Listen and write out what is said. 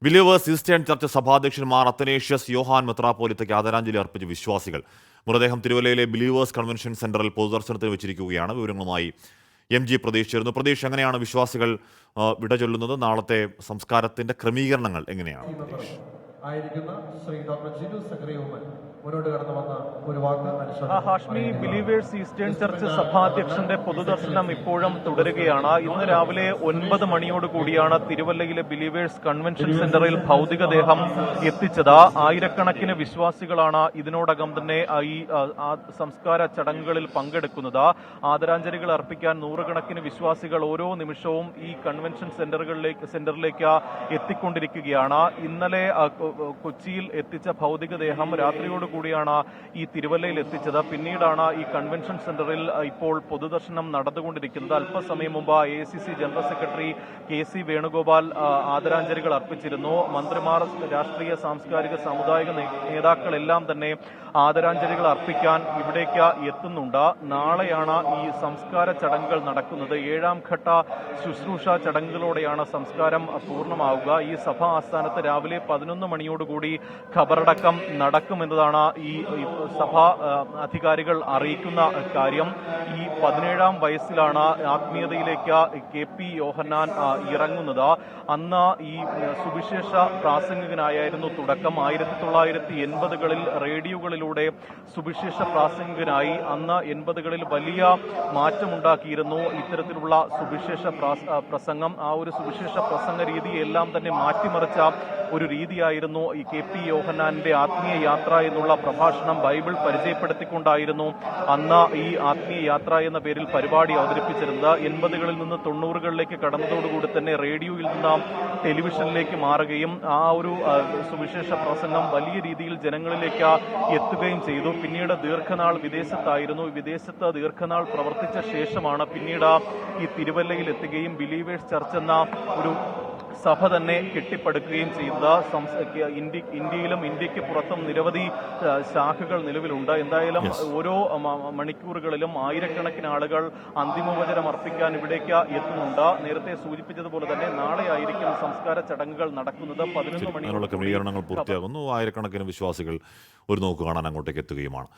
Believers eastern church സഭാധ്യക്ഷൻ Mar Athanasius Yohan മെത്രാപ്പോലിത്തയ്ക്ക് ആദരാഞ്ജലി അർപ്പിച്ച വിശ്വാസികൾ. മൃതദേഹം തിരുവല്ലയിലെ ബിലീവേഴ്സ് കൺവെൻഷൻ സെന്ററിൽ പൊതുദർശനത്തിന് വെച്ചിരിക്കുകയാണ്. വിവരങ്ങളുമായി MG പ്രതീഷ് ചേരുന്നു. പ്രതീഷ്, എങ്ങനെയാണ് വിശ്വാസികൾ വിട ചൊല്ലുന്നത്? നാളത്തെ സംസ്കാരത്തിന്റെ ക്രമീകരണങ്ങൾ എങ്ങനെയാണ്? ശ്രീ ഡോക്ടർ ജിനു സക്രിയവുമൻ മുന്നോട്ട് കടന്നു വന്ന ഒരു വാക്ക് ഹാഷ്മി, ബിലീവേഴ്സ് ഈസ്റ്റേൺ ചർച്ച് സഭാധ്യക്ഷന്റെ പൊതുദർശനം ഇപ്പോഴും തുടരുകയാണ്. ഇന്ന് രാവിലെ 9 മണിയോട് കൂടിയാണ് തിരുവല്ലയിലെ ബിലീവേഴ്സ് കൺവെൻഷൻ സെന്ററിൽ ഭൗതികദേഹം എത്തിച്ചത്. ആയിരക്കണക്കിന് വിശ്വാസികളാണ് ഇതിനോടകം തന്നെ ഈ സംസ്കാര ചടങ്ങുകളിൽ പങ്കെടുക്കുന്നത്. ആദരാഞ്ജലികൾ അർപ്പിക്കാൻ നൂറുകണക്കിന് വിശ്വാസികൾ ഓരോ നിമിഷവും ഈ കൺവെൻഷൻ സെന്ററിലേക്ക് എത്തിക്കൊണ്ടിരിക്കുകയാണ്. ഇന്നലെ കൊച്ചിയിൽ എത്തിച്ച ഭൗതികദേഹം രാത്രിയോട് കൂടിയാണ് ഈ തിരുവല്ലയിൽ എത്തിച്ചത്. പിന്നീടാണ് ഈ കൺവെൻഷൻ സെന്ററിൽ ഇപ്പോൾ പൊതുദർശനം നടന്നുകൊണ്ടിരിക്കുന്നത്. അല്പസമയം മുമ്പ് AICC general secretary KC Venugopal ആദരാഞ്ജലികൾ അർപ്പിച്ചിരുന്നു. മന്ത്രിമാർ, രാഷ്ട്രീയ സാംസ്കാരിക സാമുദായിക നേതാക്കളെല്ലാം തന്നെ ആദരാഞ്ജലികൾ അർപ്പിക്കാൻ ഇവിടേക്ക് എത്തുന്നുണ്ട്. നാളെയാണ് ഈ സംസ്കാര ചടങ്ങുകൾ നടക്കുന്നത്. 7ാം ഘട്ട ശുശ്രൂഷ ചടങ്ങുകളോടെയാണ് സംസ്കാരം പൂർണ്ണമാവുക. ഈ സഭാ ആസ്ഥാനത്ത് രാവിലെ 11 മണിയോടുകൂടി ഖബറടക്കം നടക്കുമെന്നതാണ് ഈ സഭാ അധികാരികൾ അറിയിക്കുന്ന കാര്യം. ഈ 17ാം വയസ്സിലാണ് ആത്മീയതയിലേക്ക് KP യോഹന്നാൻ ഇറങ്ങുന്നത്. അന്ന് ഈ സുവിശേഷ പ്രാസംഗികനായിരുന്നു തുടക്കം. 1980കളിൽ റേഡിയോകളിലൂടെ സുവിശേഷ പ്രാസംഗികനായി. അന്ന് 80കളിൽ വലിയ മാറ്റമുണ്ടാക്കിയിരുന്നു ഇത്തരത്തിലുള്ള സുവിശേഷ പ്രസംഗം. ആ ഒരു സുവിശേഷ പ്രസംഗ രീതിയെല്ലാം തന്നെ മാറ്റിമറിച്ച ഒരു രീതിയായിരുന്നു ഈ KP യോഹന്നാന്റെ ആത്മീയ യാത്ര എന്നുള്ള പ്രഭാഷണം. ബൈബിൾ പരിചയപ്പെടുത്തിക്കൊണ്ടായിരുന്നു അന്ന് ഈ ആത്മീയ യാത്ര എന്ന പേരിൽ പരിപാടി അവതരിപ്പിച്ചിരുന്നത്. 80കളിൽ നിന്ന് 90കളിലേക്ക് കടന്നതോടുകൂടി തന്നെ റേഡിയോയിൽ നിന്ന് ടെലിവിഷനിലേക്ക് മാറുകയും ആ ഒരു സുവിശേഷ പ്രസംഗം വലിയ രീതിയിൽ ജനങ്ങളിലേക്ക് എത്തുകയും ചെയ്തു. പിന്നീട് ദീർഘനാൾ വിദേശത്തായിരുന്നു. വിദേശത്ത് ദീർഘനാൾ പ്രവർത്തിച്ച ശേഷമാണ് പിന്നീട് ഈ തിരുവല്ലയിൽ എത്തുകയും ബിലീവേഴ്സ് ചർച്ച് എന്ന ഒരു സഭ തന്നെ കെട്ടിപ്പടുക്കുകയും ചെയ്തത്. ഇന്ത്യയിലും ഇന്ത്യക്ക് പുറത്തും നിരവധി ശാഖകൾ നിലവിലുണ്ട്. എന്തായാലും ഓരോ മണിക്കൂറുകളിലും ആയിരക്കണക്കിന് ആളുകൾ അന്തിമോപചാരം അർപ്പിക്കാൻ ഇവിടേക്ക് എത്തുന്നുണ്ട്. നേരത്തെ സൂചിപ്പിച്ചതുപോലെ തന്നെ നാളെ ആയിരിക്കും സംസ്കാര ചടങ്ങുകൾ നടക്കുന്നത്. 11 മണിയോടെ ക്രമീകരണങ്ങൾ പൂർത്തിയാകുന്നു. ആയിരക്കണക്കിന് വിശ്വാസികൾ ഒരു നോക്ക് കാണാൻ അങ്ങോട്ടേക്ക് എത്തുകയുമാണ്.